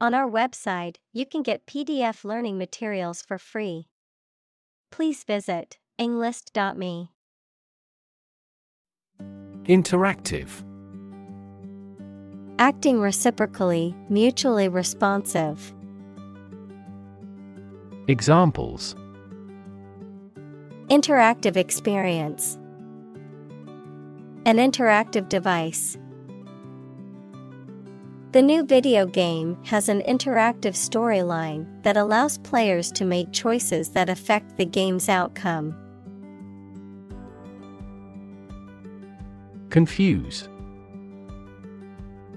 On our website, you can get PDF learning materials for free. Please visit englist.me. Interactive. Acting reciprocally, mutually responsive. Examples: Interactive experience. An interactive device. The new video game has an interactive storyline that allows players to make choices that affect the game's outcome. Confuse.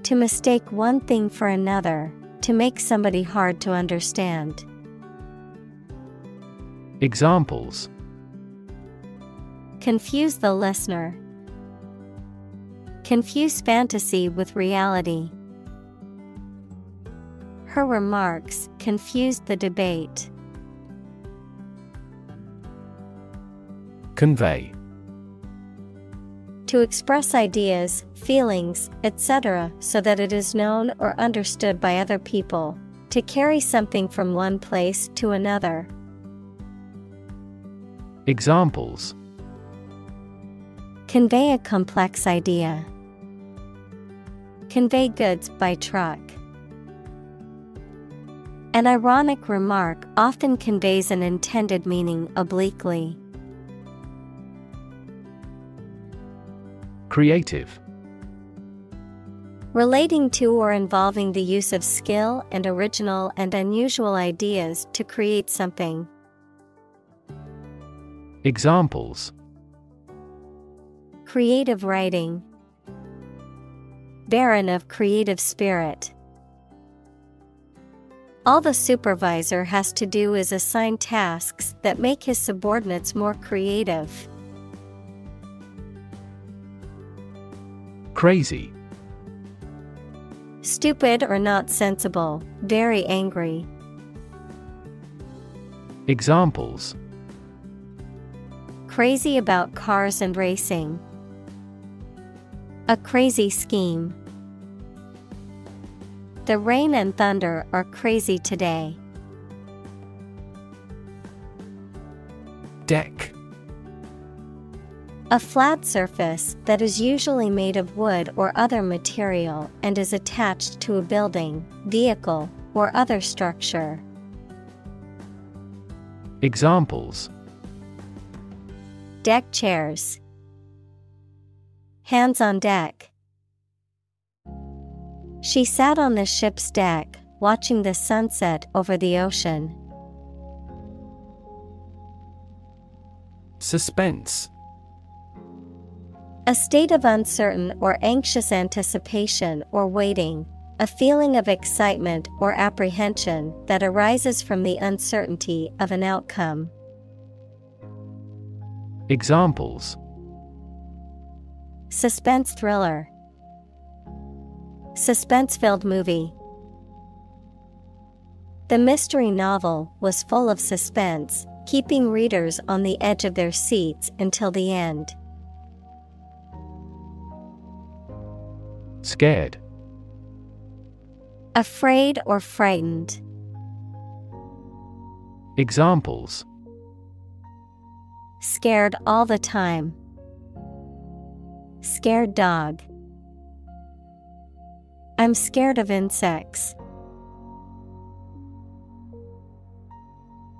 To mistake one thing for another, to make somebody hard to understand. Examples: Confuse the listener. Confuse fantasy with reality. Her remarks confused the debate. Convey. To express ideas, feelings, etc., so that it is known or understood by other people. To carry something from one place to another. Examples: Convey a complex idea. Convey goods by truck. An ironic remark often conveys an intended meaning obliquely. Creative. Relating to or involving the use of skill and original and unusual ideas to create something. Examples: Creative writing. Barren of creative spirit. All the supervisor has to do is assign tasks that make his subordinates more creative. Crazy. Stupid or not sensible, very angry. Examples: Crazy about cars and racing. A crazy scheme. The rain and thunder are crazy today. Deck. A flat surface that is usually made of wood or other material and is attached to a building, vehicle, or other structure. Examples: Deck chairs. Hands on deck. She sat on the ship's deck, watching the sunset over the ocean. Suspense. A state of uncertain or anxious anticipation or waiting, a feeling of excitement or apprehension that arises from the uncertainty of an outcome. Examples: Suspense thriller. Suspense-filled movie. The mystery novel was full of suspense, keeping readers on the edge of their seats until the end. Scared. Afraid or frightened. Examples: Scared all the time. Scared dog. I'm scared of insects.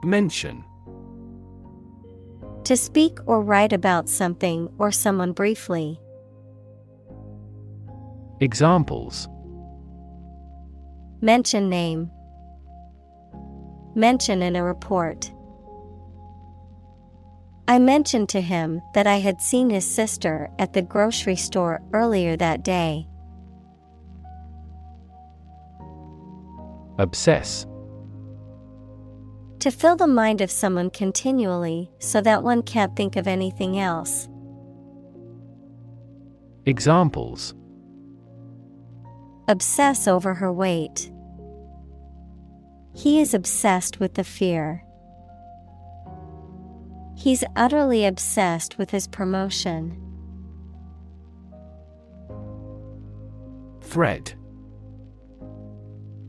Mention. To speak or write about something or someone briefly. Examples: Mention name. Mention in a report. I mentioned to him that I had seen his sister at the grocery store earlier that day. Obsess. To fill the mind of someone continually so that one can't think of anything else. Examples: Obsess over her weight. He is obsessed with the fear. He's utterly obsessed with his promotion. Thread.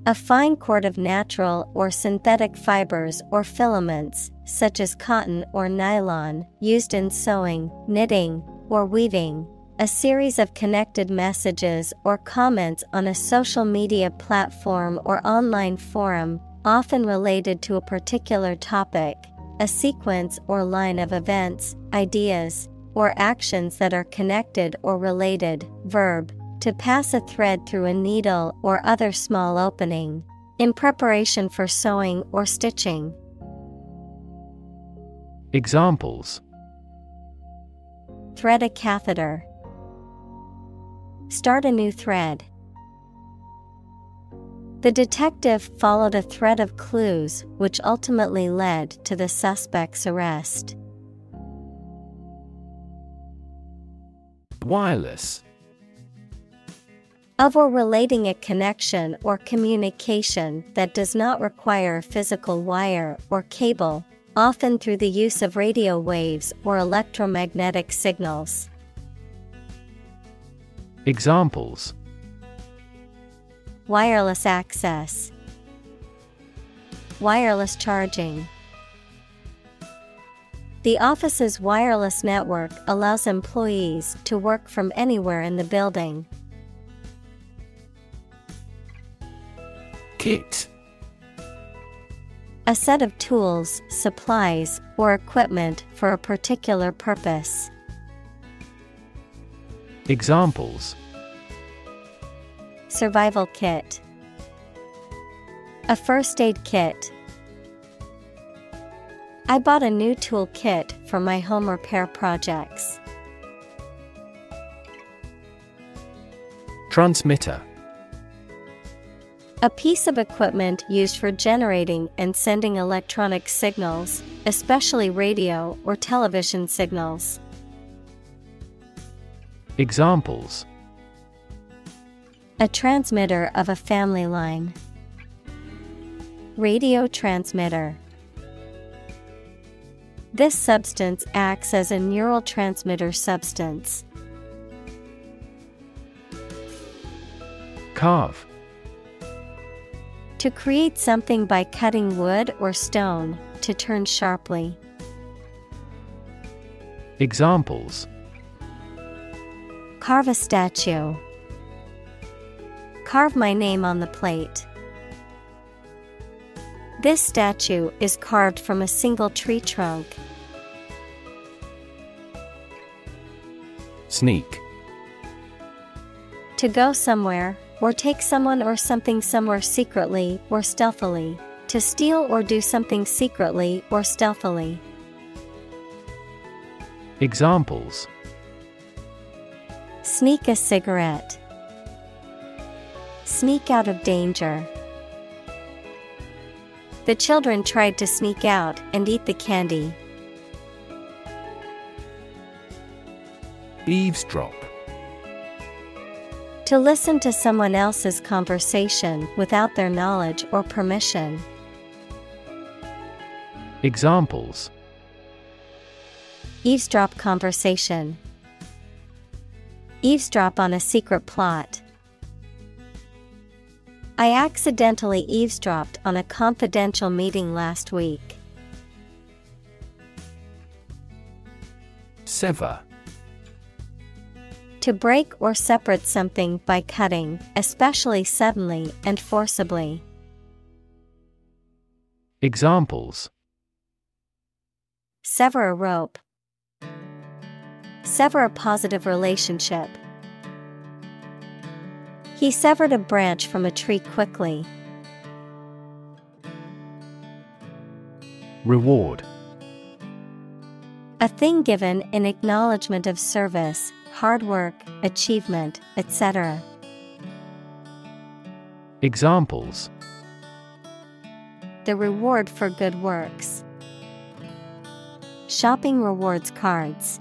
A fine cord of natural or synthetic fibers or filaments, such as cotton or nylon, used in sewing, knitting, or weaving. A series of connected messages or comments on a social media platform or online forum, often related to a particular topic. A sequence or line of events, ideas, or actions that are connected or related. Verb, to pass a thread through a needle or other small opening, in preparation for sewing or stitching. Examples: Thread a catheter. Start a new thread. The detective followed a thread of clues which ultimately led to the suspect's arrest. Wireless. Of or relating a connection or communication that does not require a physical wire or cable, often through the use of radio waves or electromagnetic signals. Examples: Wireless access. Wireless charging. The office's wireless network allows employees to work from anywhere in the building. Kit. A set of tools, supplies, or equipment for a particular purpose. Examples: Survival kit. A first aid kit. I bought a new tool kit for my home repair projects. Transmitter. A piece of equipment used for generating and sending electronic signals, especially radio or television signals. Examples: A transmitter of a family line. Radio transmitter. This substance acts as a neurotransmitter substance. Carve. To create something by cutting wood or stone, to turn sharply. Examples: Carve a statue. Carve my name on the plate. This statue is carved from a single tree trunk. Sneak. To go somewhere, or take someone or something somewhere secretly or stealthily. To steal or do something secretly or stealthily. Examples: Sneak a cigarette. Sneak out of danger. The children tried to sneak out and eat the candy. Eavesdrop. To listen to someone else's conversation without their knowledge or permission. Examples: Eavesdrop conversation. Eavesdrop on a secret plot. I accidentally eavesdropped on a confidential meeting last week. Sever. To break or separate something by cutting, especially suddenly and forcibly. Examples: Sever a rope. Sever a positive relationship. He severed a branch from a tree quickly. Reward. A thing given in acknowledgement of service, hard work, achievement, etc. Examples: The reward for good works. Shopping rewards cards.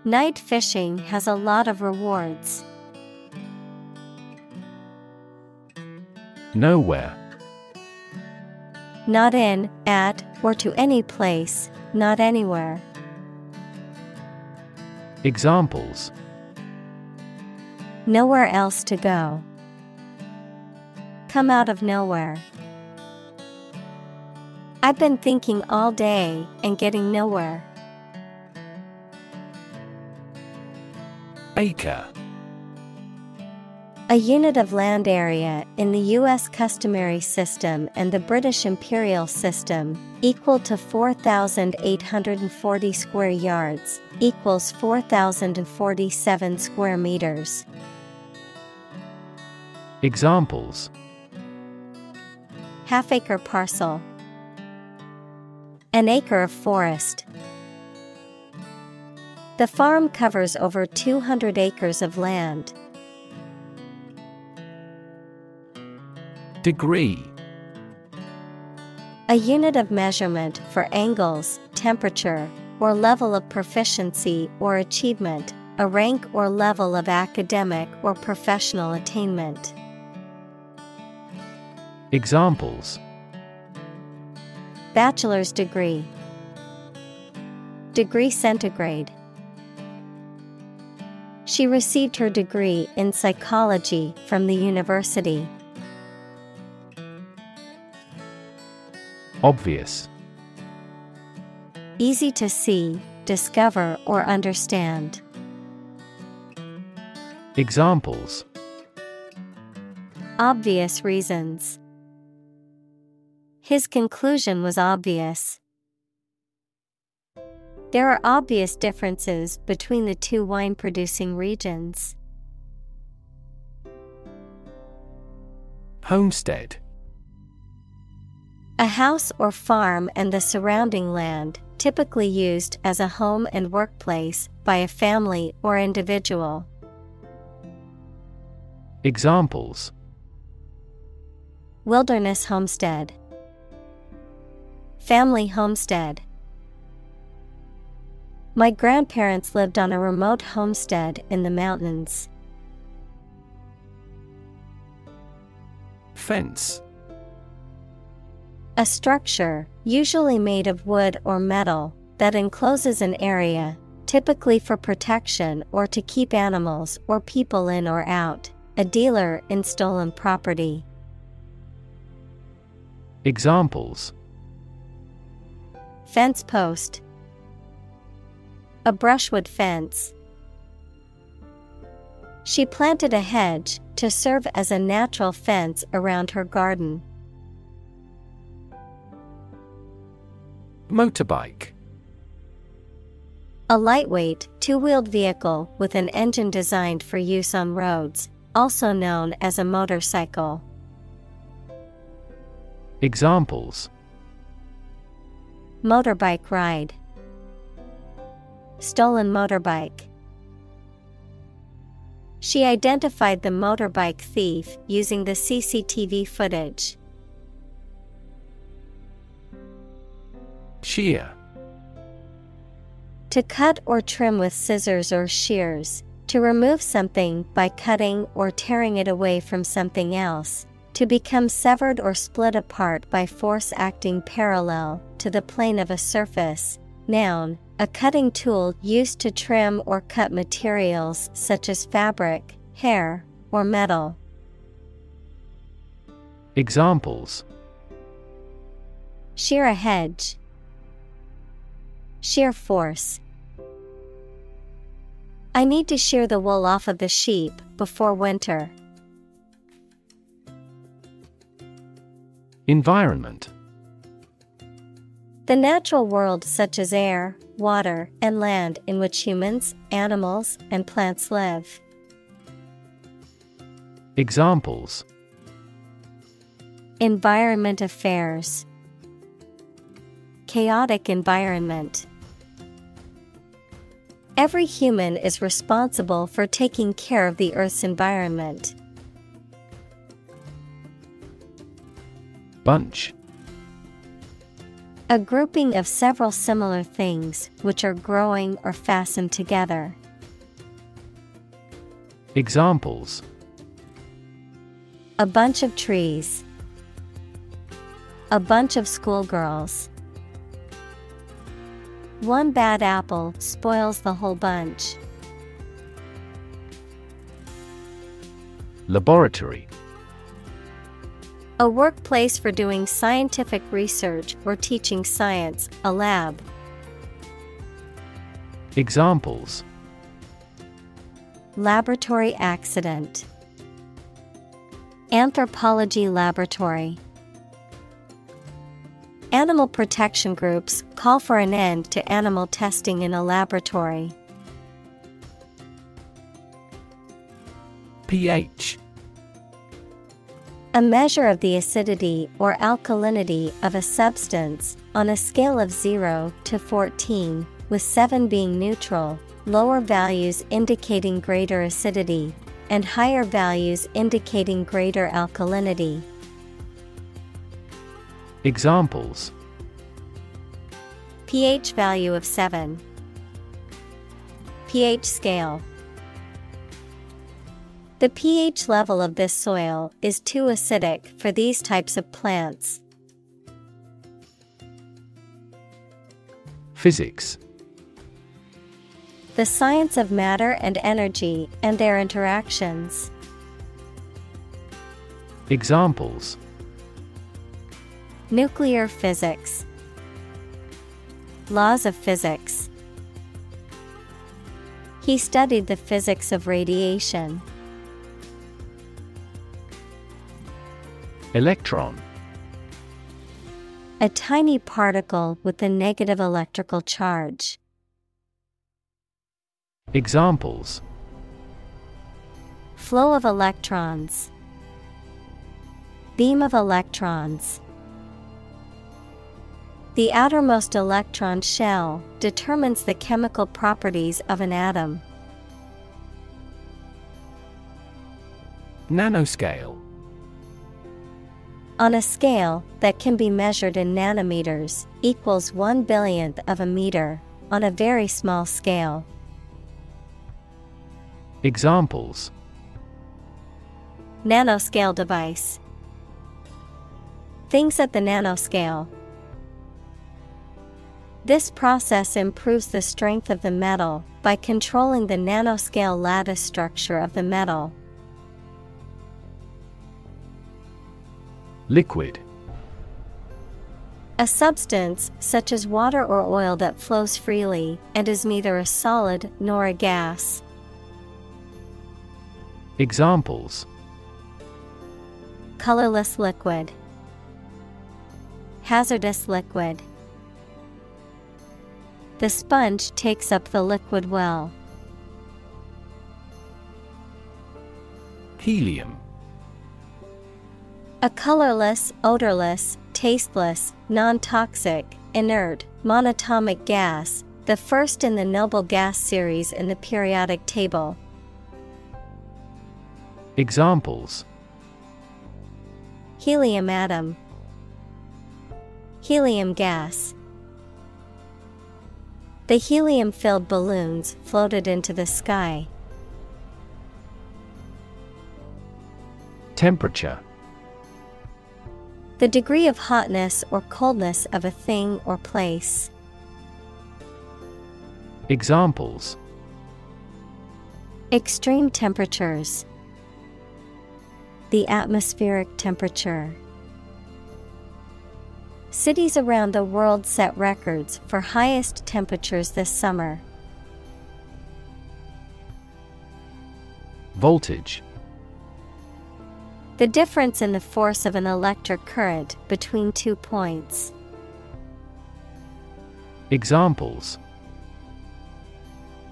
Night fishing has a lot of rewards. Nowhere. Not in, at, or to any place, not anywhere. Examples: Nowhere else to go. come out of nowhere. I've been thinking all day and getting nowhere. Acre. A unit of land area in the U.S. customary system and the British imperial system, equal to 4,840 square yards, equals 4,047 square meters. Examples: Half-acre parcel. An acre of forest. The farm covers over 200 acres of land. Degree. A unit of measurement for angles, temperature, or level of proficiency or achievement, a rank or level of academic or professional attainment. Examples: Bachelor's degree. Degree centigrade. She received her degree in psychology from the university. Obvious. Easy to see, discover, or understand. Examples: Obvious reasons. His conclusion was obvious. There are obvious differences between the two wine-producing regions. Homestead. A house or farm and the surrounding land, typically used as a home and workplace by a family or individual. Examples: Wilderness homestead. Family homestead. My grandparents lived on a remote homestead in the mountains. Fence. A structure, usually made of wood or metal, that encloses an area, typically for protection or to keep animals or people in or out. A dealer in stolen property. Examples: Fence post. A brushwood fence. She planted a hedge to serve as a natural fence around her garden. Motorbike. A lightweight, two-wheeled vehicle with an engine designed for use on roads, also known as a motorcycle. Examples: Motorbike ride. Stolen motorbike. She identified the motorbike thief using the CCTV footage. Shear. To cut or trim with scissors or shears, to remove something by cutting or tearing it away from something else, to become severed or split apart by force acting parallel to the plane of a surface. Noun, a cutting tool used to trim or cut materials such as fabric, hair, or metal. Examples: Shear a hedge. Shear force. I need to shear the wool off of the sheep before winter. Environment. The natural world such as air, water, and land in which humans, animals, and plants live. Examples: Environment affairs. Chaotic environment. Every human is responsible for taking care of the Earth's environment. Bunch. A grouping of several similar things which are growing or fastened together. Examples: A bunch of trees. A bunch of schoolgirls. One bad apple spoils the whole bunch. Laboratory. A workplace for doing scientific research or teaching science, a lab. Examples: Laboratory accident. Anthropology laboratory. Animal protection groups call for an end to animal testing in a laboratory. pH. A measure of the acidity or alkalinity of a substance, on a scale of 0 to 14, with 7 being neutral, lower values indicating greater acidity, and higher values indicating greater alkalinity. Examples: pH value of 7. pH scale. The pH level of this soil is too acidic for these types of plants. Physics. The science of matter and energy and their interactions. Examples: Nuclear physics. Laws of physics. He studied the physics of radiation. Electron. A tiny particle with a negative electrical charge. Examples: Flow of electrons. Beam of electrons. The outermost electron shell determines the chemical properties of an atom. Nanoscale. On a scale that can be measured in nanometers, equals 1/1000th of a meter, on a very small scale. Examples: Nanoscale device. Things at the nanoscale. This process improves the strength of the metal by controlling the nanoscale lattice structure of the metal. Liquid. A substance, such as water or oil, that flows freely and is neither a solid nor a gas. Examples: Colorless liquid. Hazardous liquid. The sponge takes up the liquid well. Helium. A colorless, odorless, tasteless, non-toxic, inert, monatomic gas, the first in the noble gas series in the periodic table. Examples: Helium atom. Helium gas. The helium-filled balloons floated into the sky. Temperature. The degree of hotness or coldness of a thing or place. Examples: Extreme temperatures. The atmospheric temperature. Cities around the world set records for highest temperatures this summer. Voltage. The difference in the force of an electric current between 2 points. Examples: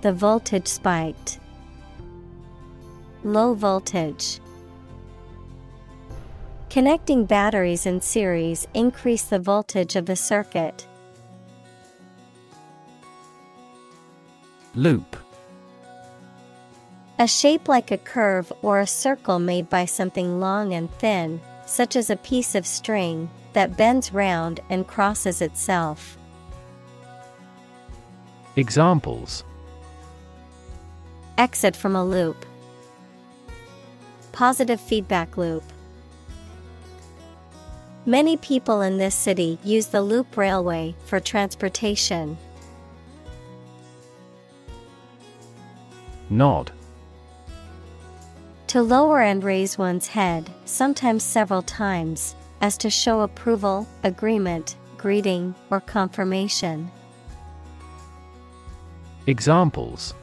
The voltage spiked. Low voltage. Connecting batteries in series increase the voltage of the circuit. Loop. A shape like a curve or a circle made by something long and thin, such as a piece of string, that bends round and crosses itself. Examples: Exit from a loop. Positive feedback loop. Many people in this city use the loop railway for transportation. To To lower and raise one's head, sometimes several times, as to show approval, agreement, greeting, or confirmation. Examples: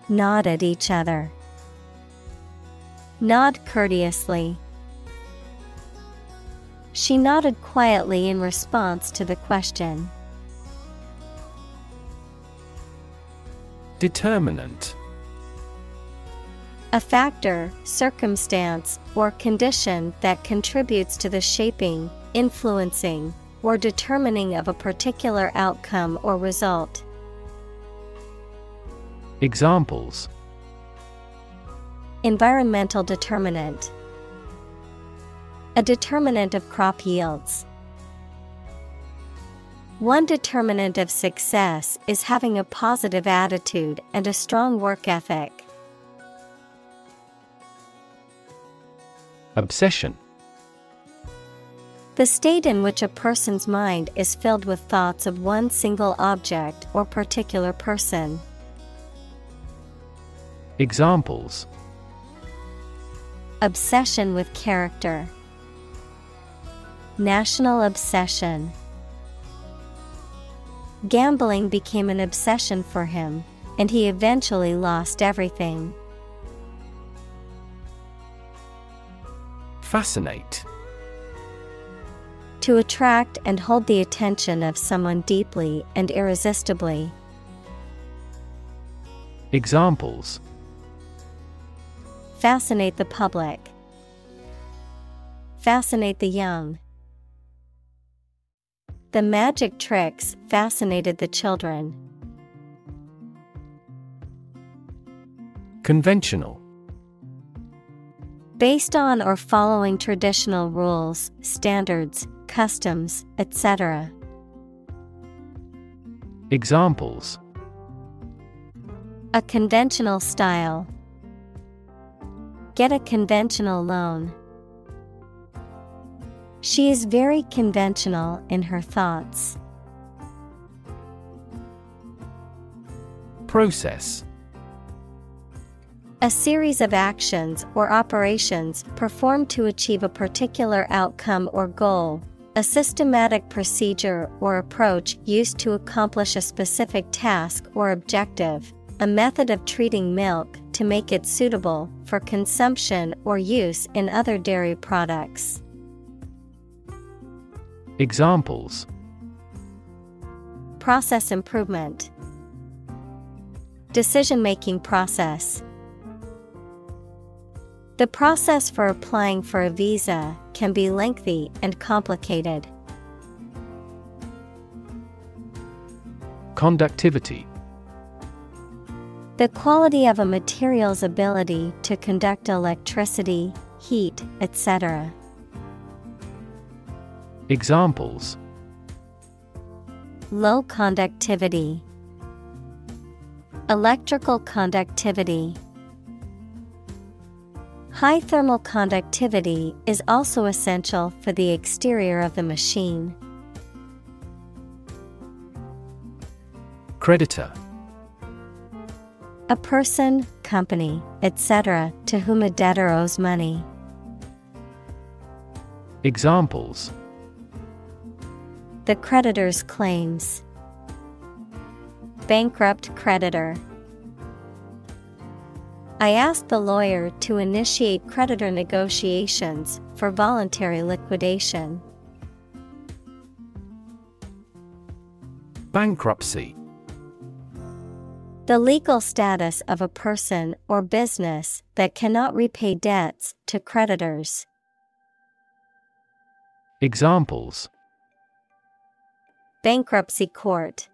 Nod at each other. Nod courteously. She nodded quietly in response to the question. Determinant. A factor, circumstance, or condition that contributes to the shaping, influencing, or determining of a particular outcome or result. Examples: Environmental determinant. A determinant of crop yields. One determinant of success is having a positive attitude and a strong work ethic. Obsession. The state in which a person's mind is filled with thoughts of one single object or particular person. Examples: Obsession with character. National obsession. Gambling became an obsession for him, and he eventually lost everything. Fascinate. To attract and hold the attention of someone deeply and irresistibly. Examples: Fascinate the public. Fascinate the young. The magic tricks fascinated the children. Conventional. Based on or following traditional rules, standards, customs, etc. Examples: A conventional style. Get a conventional loan. She is very conventional in her thoughts. Process. A series of actions or operations performed to achieve a particular outcome or goal. A systematic procedure or approach used to accomplish a specific task or objective. A method of treating milk to make it suitable for consumption or use in other dairy products. Examples: Process improvement. Decision-making process. The process for applying for a visa can be lengthy and complicated. Conductivity. The quality of a material's ability to conduct electricity, heat, etc. Examples: Low conductivity. Electrical conductivity. High thermal conductivity is also essential for the exterior of the machine. Creditor. A person, company, etc., to whom a debtor owes money. Examples: The creditor's claims. Bankrupt creditor. I asked the lawyer to initiate creditor negotiations for voluntary liquidation. Bankruptcy. The legal status of a person or business that cannot repay debts to creditors. Examples: Bankruptcy court.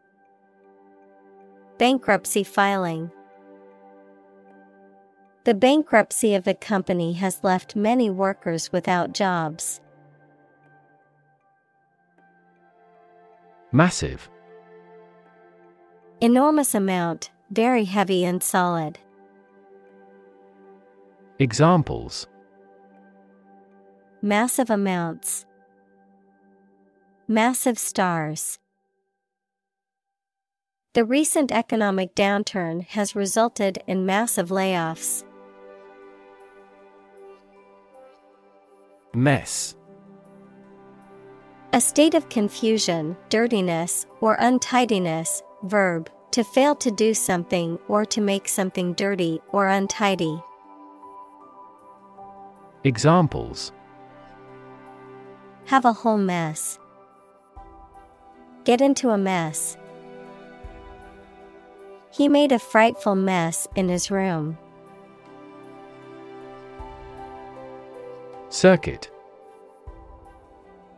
Bankruptcy filing. The bankruptcy of the company has left many workers without jobs. Massive. Enormous amount, very heavy and solid. Examples: Massive amounts. Massive stars. The recent economic downturn has resulted in massive layoffs. Mess. A state of confusion, dirtiness, or untidiness. Verb, to fail to do something or to make something dirty or untidy. Examples: Have a whole mess. Get into a mess. He made a frightful mess in his room. Circuit.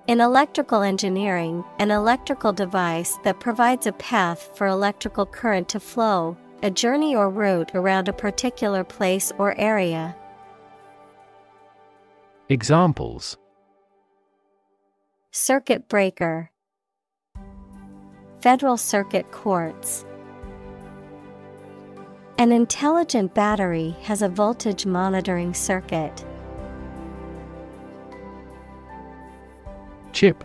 In electrical engineering, an electrical device that provides a path for electrical current to flow, a journey or route around a particular place or area. Examples: Circuit breaker. Federal Circuit courts. An intelligent battery has a voltage monitoring circuit. Chip.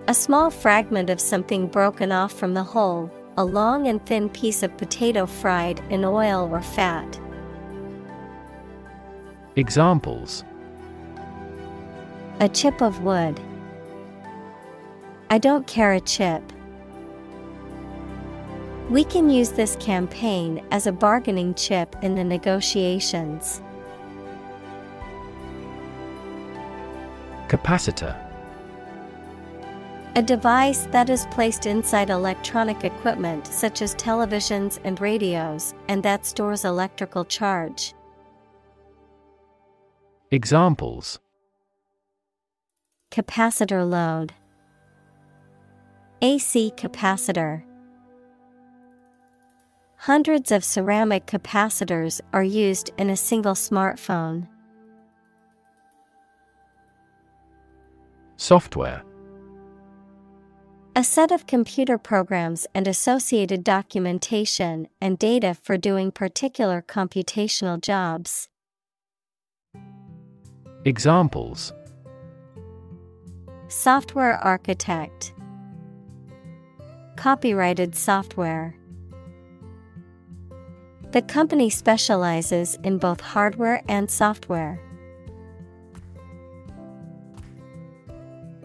A small fragment of something broken off from the whole, a long and thin piece of potato fried in oil or fat. Examples: A chip of wood. I don't care a chip. We can use this campaign as a bargaining chip in the negotiations. Capacitor. A device that is placed inside electronic equipment such as televisions and radios, and that stores electrical charge. Examples: Capacitor load. AC capacitor. Hundreds of ceramic capacitors are used in a single smartphone. Software. A set of computer programs and associated documentation and data for doing particular computational jobs. Examples: Software architect. Copyrighted software. The company specializes in both hardware and software.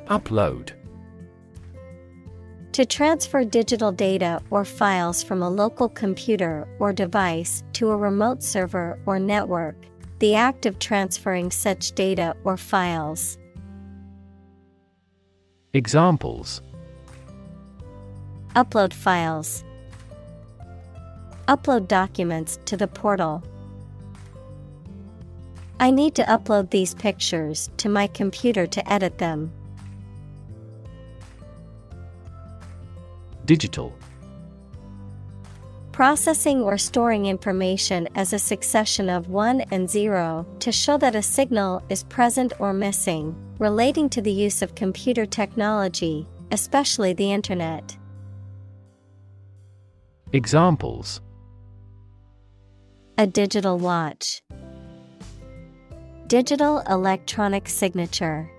Upload. To transfer digital data or files from a local computer or device to a remote server or network, the act of transferring such data or files. Examples: Upload files. Upload documents to the portal. I need to upload these pictures to my computer to edit them. Digital. Processing or storing information as a succession of 1 and 0 to show that a signal is present or missing, relating to the use of computer technology, especially the Internet. Examples: A digital watch. Digital electronic signature.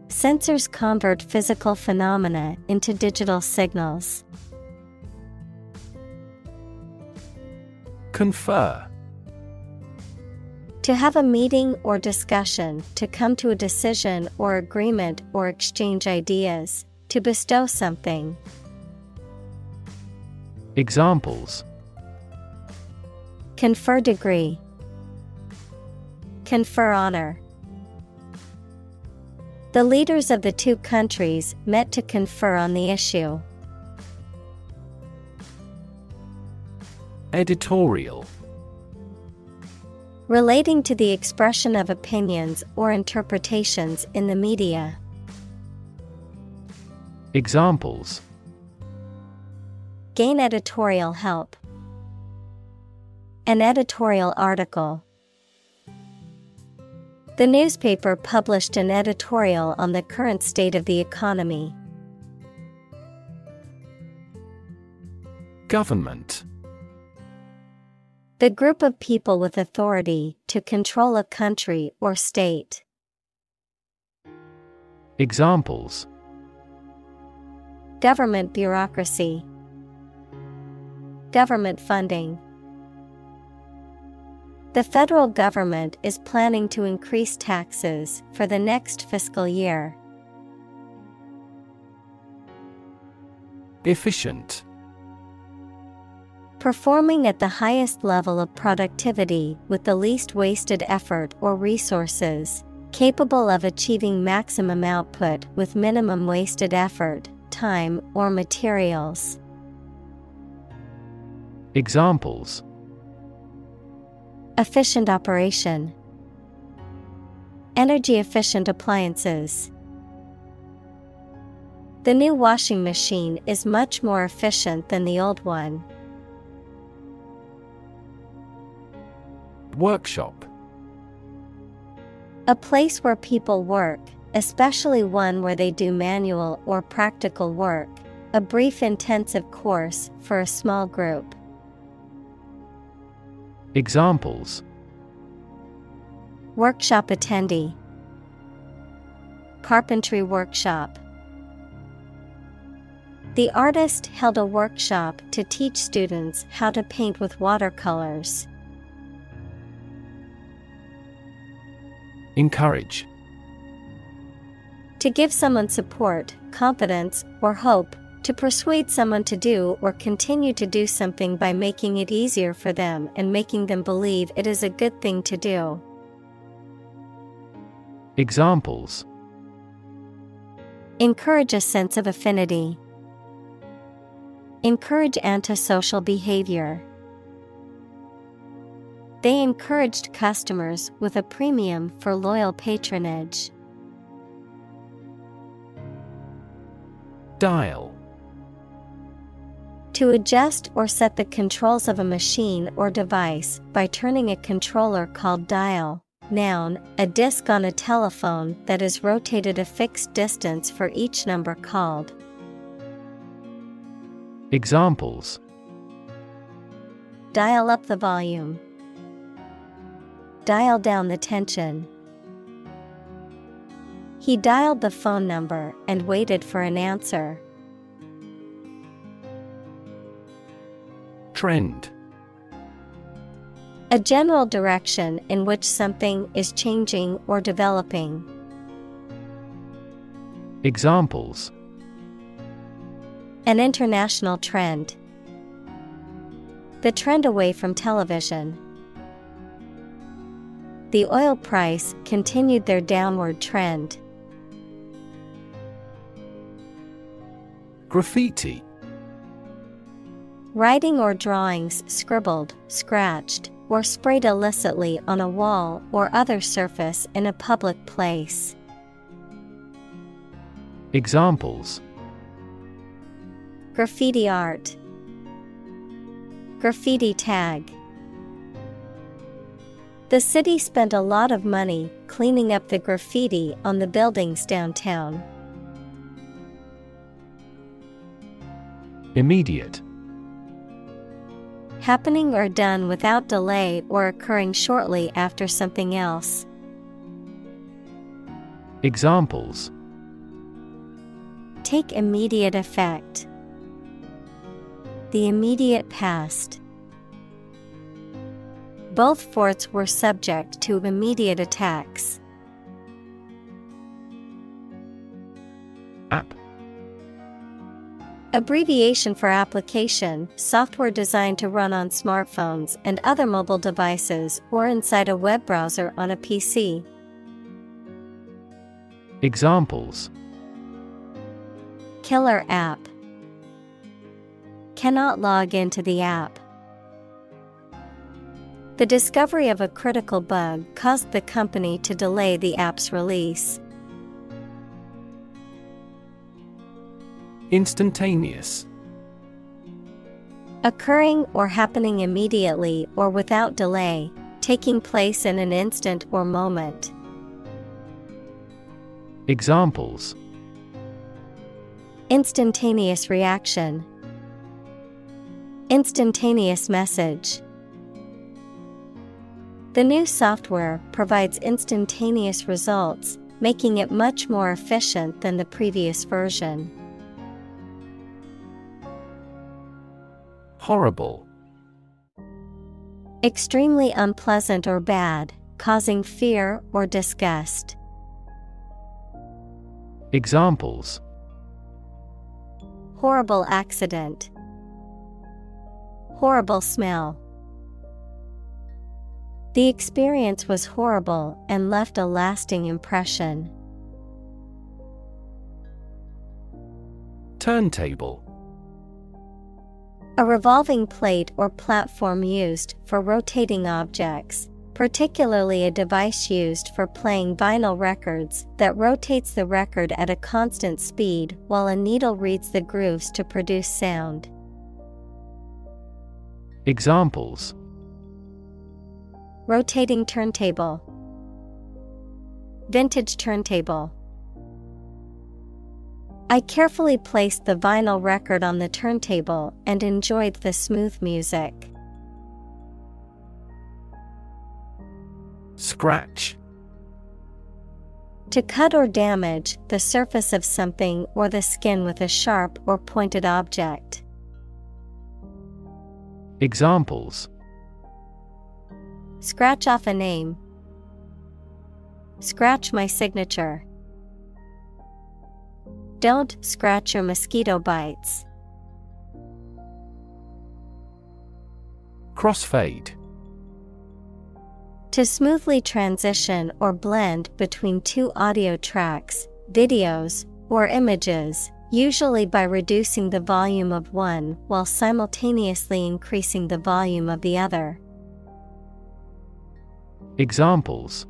Sensors convert physical phenomena into digital signals. Confer. To have a meeting or discussion, to come to a decision or agreement or exchange ideas, to bestow something. Examples: Confer degree. Confer honor. The leaders of the two countries met to confer on the issue. Editorial. Relating to the expression of opinions or interpretations in the media. Examples: Gain editorial help. An editorial article. The newspaper published an editorial on the current state of the economy. Government. The group of people with authority to control a country or state. Examples: Government bureaucracy. Government funding. The federal government is planning to increase taxes for the next fiscal year. Efficient. Performing at the highest level of productivity with the least wasted effort or resources, capable of achieving maximum output with minimum wasted effort, time, or materials. Examples: efficient operation, energy efficient appliances. The new washing machine is much more efficient than the old one. Workshop. A place where people work, especially one where they do manual or practical work. A brief intensive course for a small group. Examples: workshop attendee, carpentry workshop. The artist held a workshop to teach students how to paint with watercolors. Encourage. To give someone support, confidence, or hope, to persuade someone to do or continue to do something by making it easier for them and making them believe it is a good thing to do. Examples: encourage a sense of affinity. Encourage antisocial behavior. They encouraged customers with a premium for loyal patronage. Dial. To adjust or set the controls of a machine or device by turning a controller called dial. Noun, a disc on a telephone that is rotated a fixed distance for each number called. Examples: dial up the volume. Dial down the tension. He dialed the phone number and waited for an answer. Trend. A general direction in which something is changing or developing. Examples: an international trend. The trend away from television. The oil price continued their downward trend. Graffiti. Writing or drawings scribbled, scratched, or sprayed illicitly on a wall or other surface in a public place. Examples: graffiti art. Graffiti tag. The city spent a lot of money cleaning up the graffiti on the buildings downtown. Immediate. Happening or done without delay or occurring shortly after something else. Examples: take immediate effect. The immediate past. Both forts were subject to immediate attacks. App. Abbreviation for application, software designed to run on smartphones and other mobile devices or inside a web browser on a PC. Examples: killer app. Cannot log into the app. The discovery of a critical bug caused the company to delay the app's release. Instantaneous. Occurring or happening immediately or without delay, taking place in an instant or moment. Examples: instantaneous reaction. Instantaneous message. The new software provides instantaneous results, making it much more efficient than the previous version. Horrible. Extremely unpleasant or bad, causing fear or disgust. Examples: Horrible accident. Horrible smell. The experience was horrible and left a lasting impression. Turntable. A revolving plate or platform used for rotating objects, particularly a device used for playing vinyl records that rotates the record at a constant speed while a needle reads the grooves to produce sound. Examples: Rotating turntable. Vintage turntable. I carefully placed the vinyl record on the turntable and enjoyed the smooth music. Scratch. To cut or damage the surface of something or the skin with a sharp or pointed object. Examples: Scratch off a name. Scratch my signature. Don't scratch your mosquito bites. Crossfade. To smoothly transition or blend between two audio tracks, videos, or images, usually by reducing the volume of one while simultaneously increasing the volume of the other. Examples: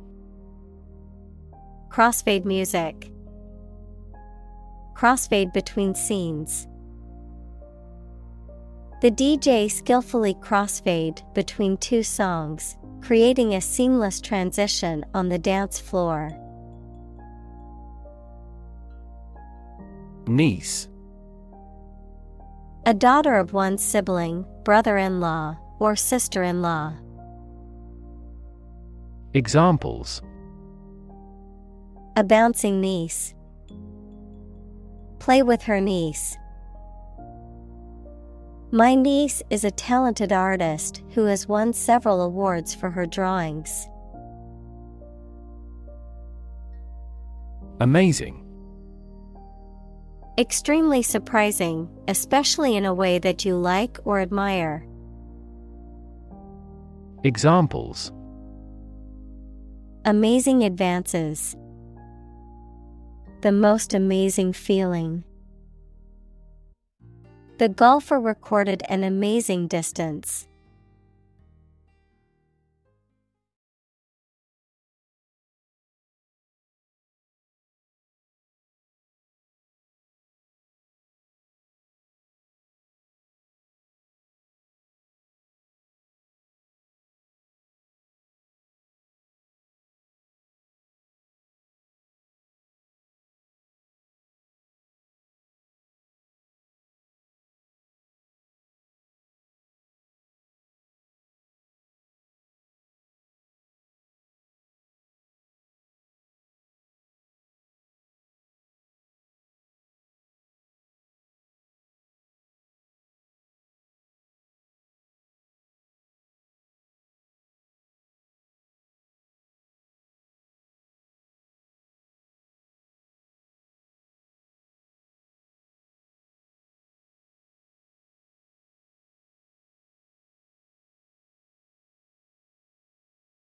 Crossfade music. Crossfade between scenes. The DJ skillfully crossfade between two songs, creating a seamless transition on the dance floor. Niece. A daughter of one's sibling, brother-in-law, or sister-in-law. Examples: A bouncing niece. Play with her niece. My niece is a talented artist who has won several awards for her drawings. Amazing. Extremely surprising, especially in a way that you like or admire. Examples: Amazing advances. The most amazing feeling. The golfer recorded an amazing distance.